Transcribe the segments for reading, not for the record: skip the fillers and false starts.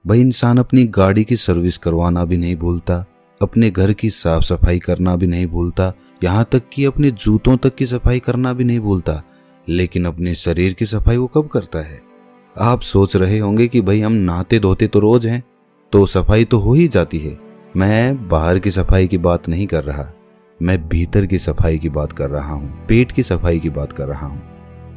भाई इंसान अपनी गाड़ी की सर्विस करवाना भी नहीं भूलता, अपने घर की साफ सफाई करना भी नहीं भूलता, यहाँ तक कि अपने जूतों तक की सफाई करना भी नहीं भूलता। लेकिन अपने शरीर की सफाई वो कब करता है? आप सोच रहे होंगे कि भाई हम नहाते धोते तो रोज हैं, तो सफाई तो हो ही जाती है। मैं बाहर की सफाई की बात नहीं कर रहा, मैं भीतर की सफाई की बात कर रहा हूँ, पेट की सफाई की बात कर रहा हूँ।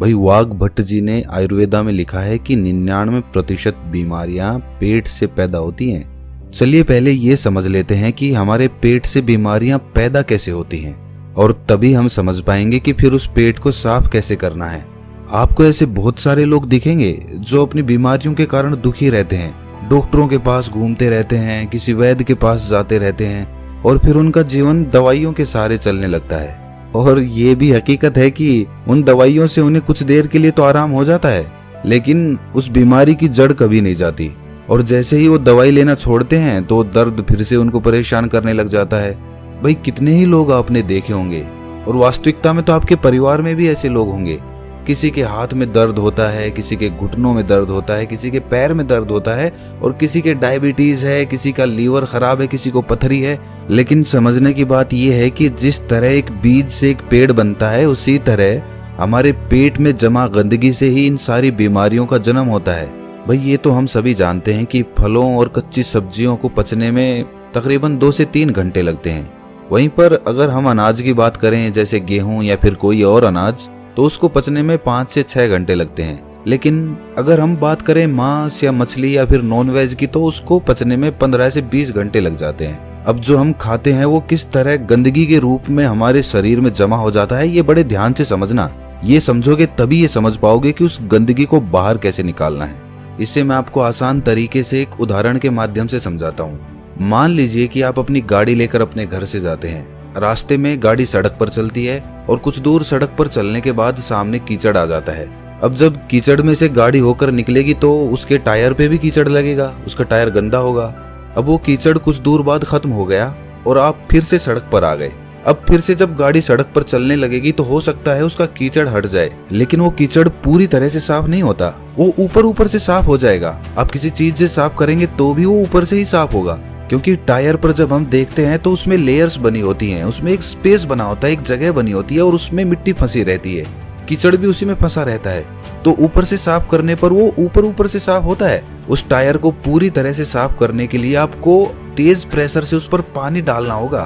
भाई वाघ भट्ट जी ने आयुर्वेदा में लिखा है कि 99% बीमारियां पेट से पैदा होती हैं। चलिए पहले ये समझ लेते हैं कि हमारे पेट से बीमारियां पैदा कैसे होती हैं, और तभी हम समझ पाएंगे कि फिर उस पेट को साफ कैसे करना है। आपको ऐसे बहुत सारे लोग दिखेंगे जो अपनी बीमारियों के कारण दुखी रहते हैं, डॉक्टरों के पास घूमते रहते हैं, किसी वैद्य के पास जाते रहते हैं, और फिर उनका जीवन दवाइयों के सहारे चलने लगता है। और ये भी हकीकत है कि उन दवाइयों से उन्हें कुछ देर के लिए तो आराम हो जाता है, लेकिन उस बीमारी की जड़ कभी नहीं जाती। और जैसे ही वो दवाई लेना छोड़ते हैं तो दर्द फिर से उनको परेशान करने लग जाता है। भाई कितने ही लोग आपने देखे होंगे, और वास्तविकता में तो आपके परिवार में भी ऐसे लोग होंगे। किसी के हाथ में दर्द होता है, किसी के घुटनों में दर्द होता है, किसी के पैर में दर्द होता है, और किसी के डायबिटीज है, किसी का लीवर खराब है, किसी को पथरी है। लेकिन समझने की बात यह है कि जिस तरह एक बीज से एक पेड़ बनता है, उसी तरह हमारे पेट में जमा गंदगी से ही इन सारी बीमारियों का जन्म होता है। भाई ये तो हम सभी जानते हैं कि फलों और कच्ची सब्जियों को पचने में तकरीबन 2 से 3 घंटे लगते हैं। वहीं पर अगर हम अनाज की बात करें, जैसे गेहूं या फिर कोई और अनाज, तो उसको पचने में 5 से 6 घंटे लगते हैं। लेकिन अगर हम बात करें मांस या मछली या फिर नॉन वेज की, तो उसको पचने में 15 से 20 घंटे लग जाते हैं। अब जो हम खाते हैं वो किस तरह गंदगी के रूप में हमारे शरीर में जमा हो जाता है, ये बड़े ध्यान से समझना। ये समझोगे तभी ये समझ पाओगे कि उस गंदगी को बाहर कैसे निकालना है। इससे मैं आपको आसान तरीके से एक उदाहरण के माध्यम से समझाता हूँ। मान लीजिए कि आप अपनी गाड़ी लेकर अपने घर से जाते हैं। रास्ते में गाड़ी सड़क पर चलती है, और कुछ दूर सड़क पर चलने के बाद सामने कीचड़ आ जाता है। अब जब कीचड़ में से गाड़ी होकर निकलेगी तो उसके टायर पे भी कीचड़ लगेगा, उसका टायर गंदा होगा। अब वो कीचड़ कुछ दूर बाद खत्म हो गया और आप फिर से सड़क पर आ गए। अब फिर से जब गाड़ी सड़क पर चलने लगेगी तो हो सकता है उसका कीचड़ हट जाए, लेकिन वो कीचड़ पूरी तरह से साफ नहीं होता, वो ऊपर ऊपर से साफ हो जाएगा। आप किसी चीज से साफ करेंगे तो भी वो ऊपर से ही साफ होगा, क्योंकि टायर पर जब हम देखते हैं तो उसमें लेयर्स बनी होती हैं, उसमें एक स्पेस बना होता है, एक जगह बनी होती है, और उसमें मिट्टी फंसी रहती है, कीचड़ भी उसी में फंसा रहता है। तो ऊपर से साफ करने पर वो ऊपर ऊपर से साफ होता है। उस टायर को पूरी तरह से साफ करने के लिए आपको तेज प्रेशर से उस पर पानी डालना होगा,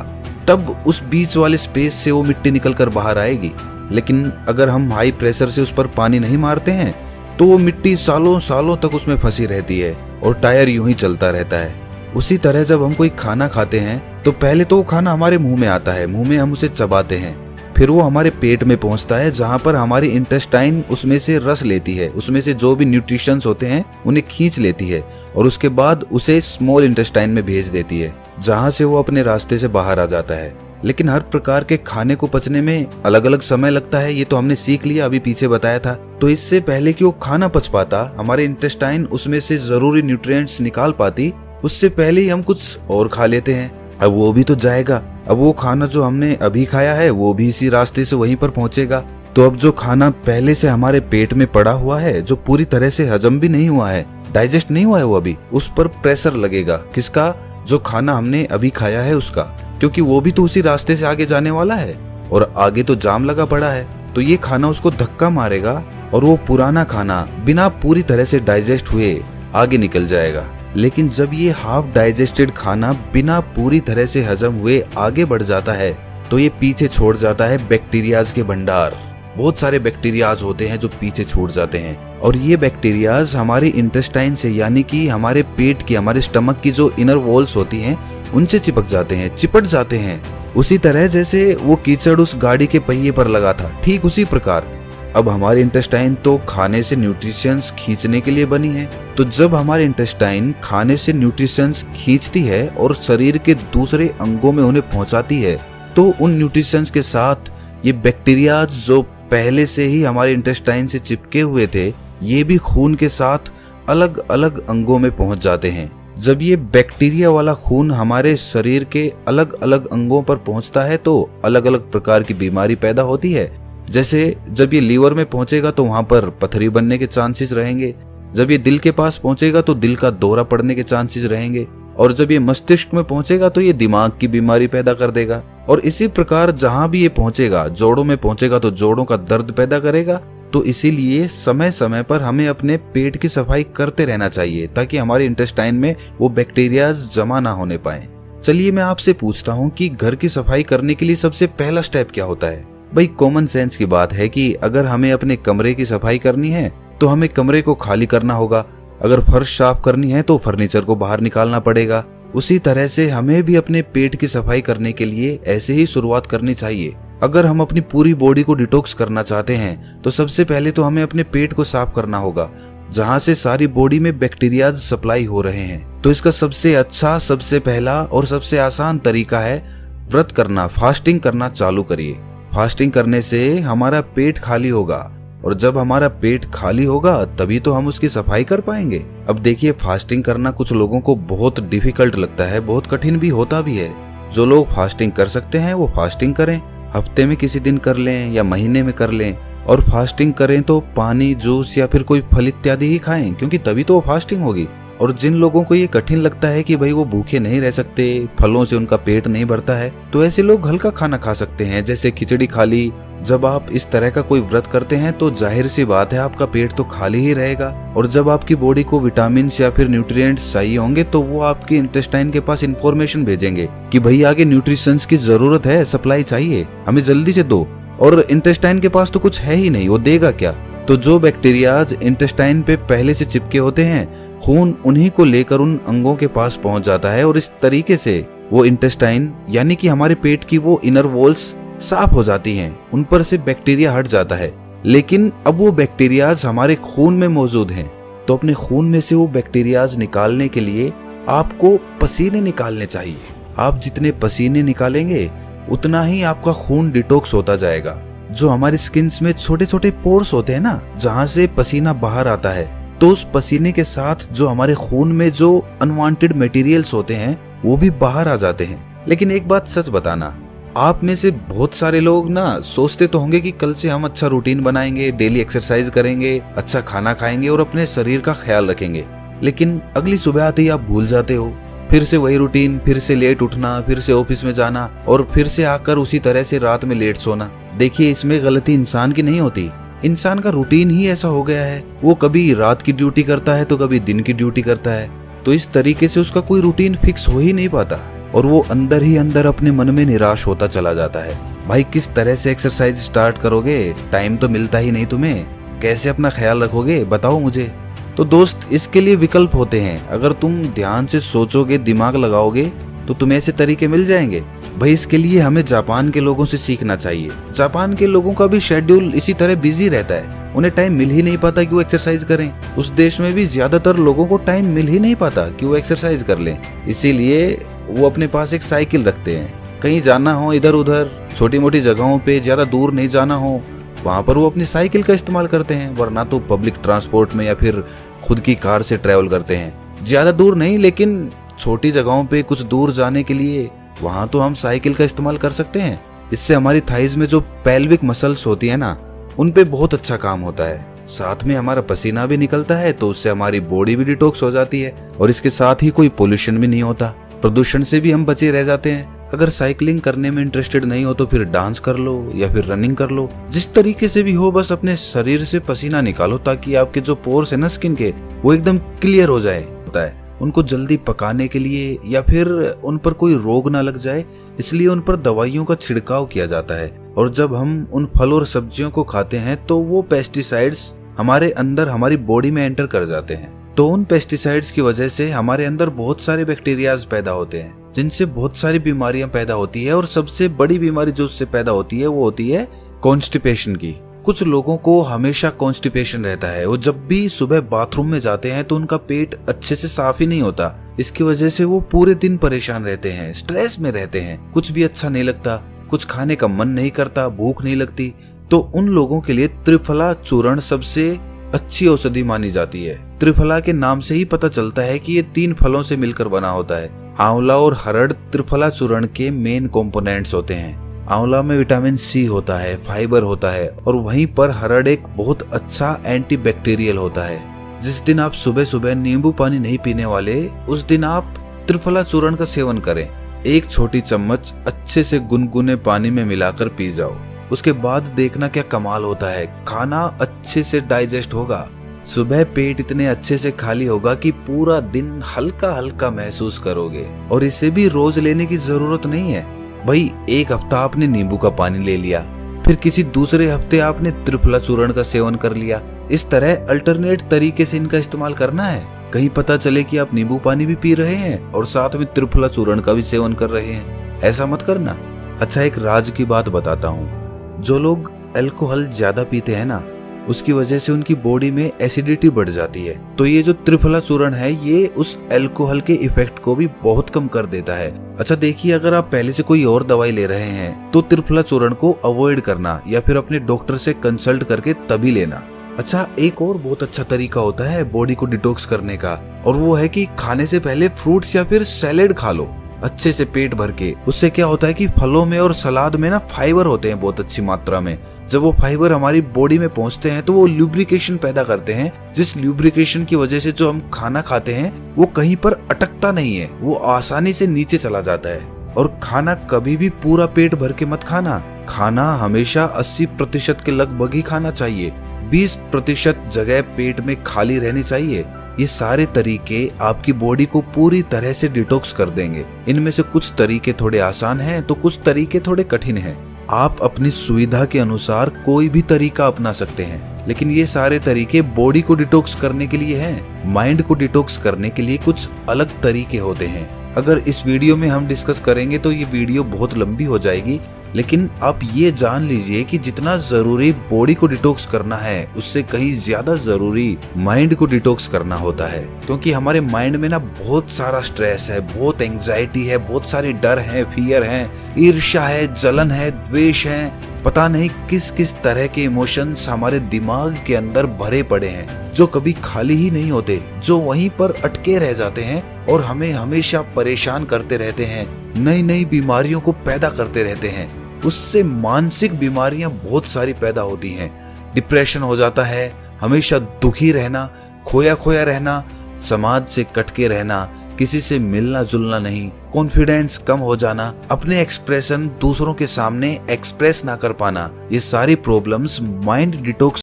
तब उस बीच वाले स्पेस से वो मिट्टी निकल कर बाहर आएगी। लेकिन अगर हम हाई प्रेशर से उस पर पानी नहीं मारते हैं तो वो मिट्टी सालों सालों तक उसमें फंसी रहती है और टायर यूं ही चलता रहता है। उसी तरह जब हम कोई खाना खाते हैं तो पहले तो वो खाना हमारे मुंह में आता है, मुंह में हम उसे चबाते हैं, फिर वो हमारे पेट में पहुंचता है, जहां पर हमारी इंटेस्टाइन उसमें से रस लेती है, उसमें से जो भी न्यूट्रिशंस होते हैं उन्हें खींच लेती है, और उसके बाद उसे स्मॉल इंटेस्टाइन में भेज देती है, जहां से वो अपने रास्ते से बाहर आ जाता है। लेकिन हर प्रकार के खाने को पचने में अलग अलग समय लगता है, ये तो हमने सीख लिया, अभी पीछे बताया था। तो इससे पहले कि वो खाना पच पाता, हमारे इंटेस्टाइन उसमें से जरूरी न्यूट्रिएंट्स निकाल पाती, उससे पहले ही हम कुछ और खा लेते हैं। अब वो भी तो जाएगा, अब वो खाना जो हमने अभी खाया है वो भी इसी रास्ते से वहीं पर पहुंचेगा। तो अब जो खाना पहले से हमारे पेट में पड़ा हुआ है, जो पूरी तरह से हजम भी नहीं हुआ है, डाइजेस्ट नहीं हुआ है, वो अभी उस पर प्रेशर लगेगा। किसका? जो खाना हमने अभी खाया है उसका, क्योंकि वो भी तो उसी रास्ते से आगे जाने वाला है, और आगे तो जाम लगा पड़ा है। तो ये खाना उसको धक्का मारेगा और वो पुराना खाना बिना पूरी तरह से डाइजेस्ट हुए आगे निकल जाएगा। लेकिन जब ये हाफ डाइजेस्टेड खाना बिना पूरी तरह से हजम हुए आगे बढ़ जाता है तो ये पीछे छोड़ जाता है बैक्टीरियाज के भंडार। बहुत सारे बैक्टीरियाज होते हैं जो पीछे छूट जाते हैं, और ये बैक्टीरियाज हमारे इंटेस्टाइन से, यानी कि हमारे पेट की, हमारे स्टमक की जो इनर वॉल्स होती हैं उनसे चिपक जाते हैं, चिपट जाते हैं। उसी तरह जैसे वो कीचड़ उस गाड़ी के पहिए पर लगा था, ठीक उसी प्रकार अब हमारी इंटेस्टाइन तो खाने से न्यूट्रिशंस खींचने के लिए बनी है। तो जब हमारी इंटेस्टाइन खाने से न्यूट्रिशंस खींचती है और शरीर के दूसरे अंगों में उन्हें पहुंचाती है, तो उन न्यूट्रिशंस के साथ ये बैक्टीरियाज जो पहले से ही हमारे इंटेस्टाइन से चिपके हुए थे, ये भी खून के साथ अलग अलग अंगों में पहुंच जाते हैं। जब ये बैक्टीरिया वाला खून हमारे शरीर के अलग अलग अंगों पर पहुंचता है तो अलग अलग प्रकार की बीमारी पैदा होती है। जैसे जब ये लीवर में पहुंचेगा तो वहां पर पथरी बनने के चांसेस रहेंगे, जब ये दिल के पास पहुंचेगा तो दिल का दौरा पड़ने के चांसेस रहेंगे, और जब ये मस्तिष्क में पहुंचेगा तो ये दिमाग की बीमारी पैदा कर देगा, और इसी प्रकार जहां भी ये पहुंचेगा, जोड़ों में पहुंचेगा तो जोड़ों का दर्द पैदा करेगा। तो इसीलिए समय समय पर हमें अपने पेट की सफाई करते रहना चाहिए ताकि हमारे इंटेस्टाइन में वो बैक्टीरिया जमा ना होने पाए। चलिए मैं आपसे पूछता हूँ कि घर की सफाई करने के लिए सबसे पहला स्टेप क्या होता है? भाई कॉमन सेंस की बात है कि अगर हमें अपने कमरे की सफाई करनी है तो हमें कमरे को खाली करना होगा। अगर फर्श साफ करनी है तो फर्नीचर को बाहर निकालना पड़ेगा। उसी तरह से हमें भी अपने पेट की सफाई करने के लिए ऐसे ही शुरुआत करनी चाहिए। अगर हम अपनी पूरी बॉडी को डिटॉक्स करना चाहते हैं तो सबसे पहले तो हमें अपने पेट को साफ करना होगा, जहां से सारी बॉडी में बैक्टीरिया सप्लाई हो रहे हैं। तो इसका सबसे अच्छा, सबसे पहला और सबसे आसान तरीका है व्रत करना, फास्टिंग करना चालू करिए। फास्टिंग करने से हमारा पेट खाली होगा, और जब हमारा पेट खाली होगा तभी तो हम उसकी सफाई कर पाएंगे। अब देखिए, फास्टिंग करना कुछ लोगों को बहुत डिफिकल्ट लगता है, बहुत कठिन भी होता भी है। जो लोग फास्टिंग कर सकते हैं वो फास्टिंग करें, हफ्ते में किसी दिन कर लें या महीने में कर लें। और फास्टिंग करें तो पानी, जूस या फिर कोई फल इत्यादि ही खाएं, क्योंकि तभी तो वो फास्टिंग होगी। और जिन लोगों को ये कठिन लगता है कि भाई वो भूखे नहीं रह सकते, फलों से उनका पेट नहीं भरता है, तो ऐसे लोग हल्का खाना खा सकते हैं, जैसे खिचड़ी खा ली। जब आप इस तरह का कोई व्रत करते हैं तो जाहिर सी बात है आपका पेट तो खाली ही रहेगा, और जब आपकी बॉडी को विटामिन या फिर न्यूट्रिएंट्स चाहिए होंगे तो वो आपके इंटेस्टाइन के पास इंफॉर्मेशन भेजेंगे कि भाई आगे न्यूट्रिशंस की जरूरत है, सप्लाई चाहिए, हमें जल्दी से दो। और इंटेस्टाइन के पास तो कुछ है ही नहीं, वो देगा क्या? तो जो बैक्टीरियाज इंटेस्टाइन पे पहले से चिपके होते हैं, खून उन्हीं को लेकर उन अंगों के पास पहुंच जाता है, और इस तरीके से वो इंटेस्टाइन यानी कि हमारे पेट की वो इनर वॉल्स साफ हो जाती हैं, उन पर से बैक्टीरिया हट जाता है। लेकिन अब वो बैक्टीरियाज हमारे खून में मौजूद हैं, तो अपने खून में से वो बैक्टीरियाज निकालने के लिए आपको पसीने निकालने चाहिए। आप जितने पसीने निकालेंगे उतना ही आपका खून डिटॉक्स होता जाएगा। जो हमारी स्किन में छोटे छोटे पोर्स होते हैं ना, जहां से पसीना बाहर आता है, तो उस पसीने के साथ जो हमारे खून में जो अनवांटेड मटेरियल्स होते हैं वो भी बाहर आ जाते हैं। लेकिन एक बात सच बताना, आप में से बहुत सारे लोग ना सोचते तो होंगे कि कल से हम अच्छा रूटीन बनाएंगे, डेली एक्सरसाइज करेंगे, अच्छा खाना खाएंगे और अपने शरीर का ख्याल रखेंगे। लेकिन अगली सुबह आते ही आप भूल जाते हो, फिर से वही रूटीन, फिर से लेट उठना, फिर से ऑफिस में जाना, और फिर से आकर उसी तरह से रात में लेट सोना। देखिए, इसमें गलती इंसान की नहीं होती, इंसान का रूटीन ही ऐसा हो गया है। वो कभी रात की ड्यूटी करता है तो कभी दिन की ड्यूटी करता है, तो इस तरीके से उसका कोई रूटीन फिक्स हो ही नहीं पाता, और वो अंदर ही अंदर अपने मन में निराश होता चला जाता है। भाई किस तरह से एक्सरसाइज स्टार्ट करोगे? टाइम तो मिलता ही नहीं तुम्हें, कैसे अपना ख्याल रखोगे बताओ मुझे। तो दोस्त, इसके लिए विकल्प होते हैं। अगर तुम ध्यान से सोचोगे, दिमाग लगाओगे, तो तुम्हें ऐसे तरीके मिल जाएंगे। भाई इसके लिए हमें जापान के लोगों से सीखना चाहिए। जापान के लोगों का भी शेड्यूल इसी तरह बिजी रहता है, उन्हें टाइम मिल ही नहीं पाता कि वो एक्सरसाइज करें। उस देश में भी ज्यादातर लोगों को टाइम मिल ही नहीं पाता कि वो एक्सरसाइज कर लें, इसीलिए वो अपने पास एक साइकिल रखते हैं। कहीं जाना हो इधर उधर, छोटी मोटी जगहों पे, ज्यादा दूर नहीं जाना हो, वहां पर वो अपनी साइकिल का इस्तेमाल करते हैं, वरना तो पब्लिक ट्रांसपोर्ट में या फिर खुद की कार से ट्रेवल करते हैं। ज्यादा दूर नहीं, लेकिन छोटी जगहों पे कुछ दूर जाने के लिए वहां तो हम साइकिल का इस्तेमाल कर सकते हैं। इससे हमारी थाइज में जो पेल्विक मसल्स होती है ना, उन पे बहुत अच्छा काम होता है। साथ में हमारा पसीना भी निकलता है, तो उससे हमारी बॉडी भी डिटॉक्स हो जाती है, और इसके साथ ही कोई पोल्यूशन भी नहीं होता, प्रदूषण से भी हम बचे रह जाते हैं। अगर साइकिलिंग करने में इंटरेस्टेड नहीं हो तो फिर डांस कर लो या फिर रनिंग कर लो, जिस तरीके से भी हो, बस अपने शरीर से पसीना निकालो ताकि आपके जो पोर्स है ना स्किन के, वो एकदम क्लियर हो जाए। होता है उनको जल्दी पकाने के लिए या फिर उन पर कोई रोग ना लग जाए, इसलिए उन पर दवाइयों का छिड़काव किया जाता है। और जब हम उन फल और सब्जियों को खाते हैं तो वो पेस्टिसाइड्स हमारे अंदर, हमारी बॉडी में एंटर कर जाते हैं। तो उन पेस्टिसाइड्स की वजह से हमारे अंदर बहुत सारे बैक्टीरियाज पैदा होते हैं, जिनसे बहुत सारी बीमारियां पैदा होती है। और सबसे बड़ी बीमारी जो उससे पैदा होती है वो होती है कॉन्स्टिपेशन की। कुछ लोगों को हमेशा कॉन्स्टिपेशन रहता है, वो जब भी सुबह बाथरूम में जाते हैं तो उनका पेट अच्छे से साफ ही नहीं होता। इसकी वजह से वो पूरे दिन परेशान रहते हैं, स्ट्रेस में रहते हैं, कुछ भी अच्छा नहीं लगता, कुछ खाने का मन नहीं करता, भूख नहीं लगती। तो उन लोगों के लिए त्रिफला चूर्ण सबसे अच्छी औषधि मानी जाती है। त्रिफला के नाम से ही पता चलता है कि ये 3 फलों से मिलकर बना होता है। आंवला और हरड़ त्रिफला चूर्ण के मेन कंपोनेंट्स होते हैं। आंवला में विटामिन सी होता है, फाइबर होता है, और वहीं पर हरड़ एक बहुत अच्छा एंटीबैक्टीरियल होता है। जिस दिन आप सुबह सुबह नींबू पानी नहीं पीने वाले, उस दिन आप त्रिफला चूर्ण का सेवन करें। एक छोटी चम्मच अच्छे से गुनगुने पानी में मिलाकर पी जाओ। उसके बाद देखना क्या कमाल होता है, खाना अच्छे से डाइजेस्ट होगा। सुबह पेट इतने अच्छे से खाली होगा कि पूरा दिन हल्का हल्का महसूस करोगे। और इसे भी रोज लेने की जरूरत नहीं है भाई। एक हफ्ता आपने नींबू का पानी ले लिया, फिर किसी दूसरे हफ्ते आपने त्रिफला चूर्ण का सेवन कर लिया। इस तरह अल्टरनेट तरीके से इनका इस्तेमाल करना है। कहीं पता चले कि आप नींबू पानी भी पी रहे हैं और साथ में त्रिफला चूर्ण का भी सेवन कर रहे हैं। ऐसा मत करना। अच्छा, एक राज की बात बताता हूँ। जो लोग अल्कोहल ज्यादा पीते हैं ना, उसकी वजह से उनकी बॉडी में एसिडिटी बढ़ जाती है। तो ये जो त्रिफला चूर्ण है, ये उस अल्कोहल के इफेक्ट को भी बहुत कम कर देता है। अच्छा देखिए, अगर आप पहले से कोई और दवाई ले रहे हैं तो त्रिफला चूर्ण को अवॉइड करना या फिर अपने डॉक्टर से कंसल्ट करके तभी लेना। अच्छा, एक और बहुत अच्छा तरीका होता है बॉडी को डिटॉक्स करने का, और वो है कि खाने से पहले फ्रूट्स या फिर सैलेड खा लो अच्छे से पेट भर के। उससे क्या होता है कि फलों में और सलाद में ना फाइबर होते हैं बहुत अच्छी मात्रा में। जब वो फाइबर हमारी बॉडी में पहुंचते हैं तो वो ल्यूब्रिकेशन पैदा करते हैं, जिस ल्यूब्रिकेशन की वजह से जो हम खाना खाते हैं वो कहीं पर अटकता नहीं है, वो आसानी से नीचे चला जाता है। और खाना कभी भी पूरा पेट भर के मत खाना। खाना हमेशा 80% के लगभग ही खाना चाहिए। 20% जगह पेट में खाली रहनी चाहिए। ये सारे तरीके आपकी बॉडी को पूरी तरह से डिटॉक्स कर देंगे। इनमें से कुछ तरीके थोड़े आसान हैं तो कुछ तरीके थोड़े कठिन हैं। आप अपनी सुविधा के अनुसार कोई भी तरीका अपना सकते हैं, लेकिन ये सारे तरीके बॉडी को डिटॉक्स करने के लिए हैं। माइंड को डिटॉक्स करने के लिए कुछ अलग तरीके होते हैं। अगर इस वीडियो में हम डिस्कस करेंगे तो ये वीडियो बहुत लंबी हो जाएगी, लेकिन आप ये जान लीजिए कि जितना जरूरी बॉडी को डिटॉक्स करना है, उससे कहीं ज्यादा जरूरी माइंड को डिटॉक्स करना होता है। क्योंकि हमारे माइंड में ना बहुत सारा स्ट्रेस है, बहुत एंजाइटी है, बहुत सारे डर है, फियर है, ईर्ष्या है, जलन है, द्वेष है, पता नहीं किस किस तरह के इमोशंस हमारे दिमाग के अंदर भरे पड़े हैं, जो कभी खाली ही नहीं होते, जो वहीं पर अटके रह जाते हैं और हमें हमेशा परेशान करते रहते हैं, नई नई बीमारियों को पैदा करते रहते हैं। उससे मानसिक बीमारियां बहुत सारी पैदा होती हैं। डिप्रेशन हो जाता है, हमेशा दुखी रहना, खोया खोया रहना, समाज से कटके रहना, किसी से मिलना जुलना नहीं, कॉन्फिडेंस कम हो जाना, अपने एक्सप्रेशन दूसरों के सामने एक्सप्रेस ना कर पाना, ये सारी प्रॉब्लम्स माइंड डिटॉक्स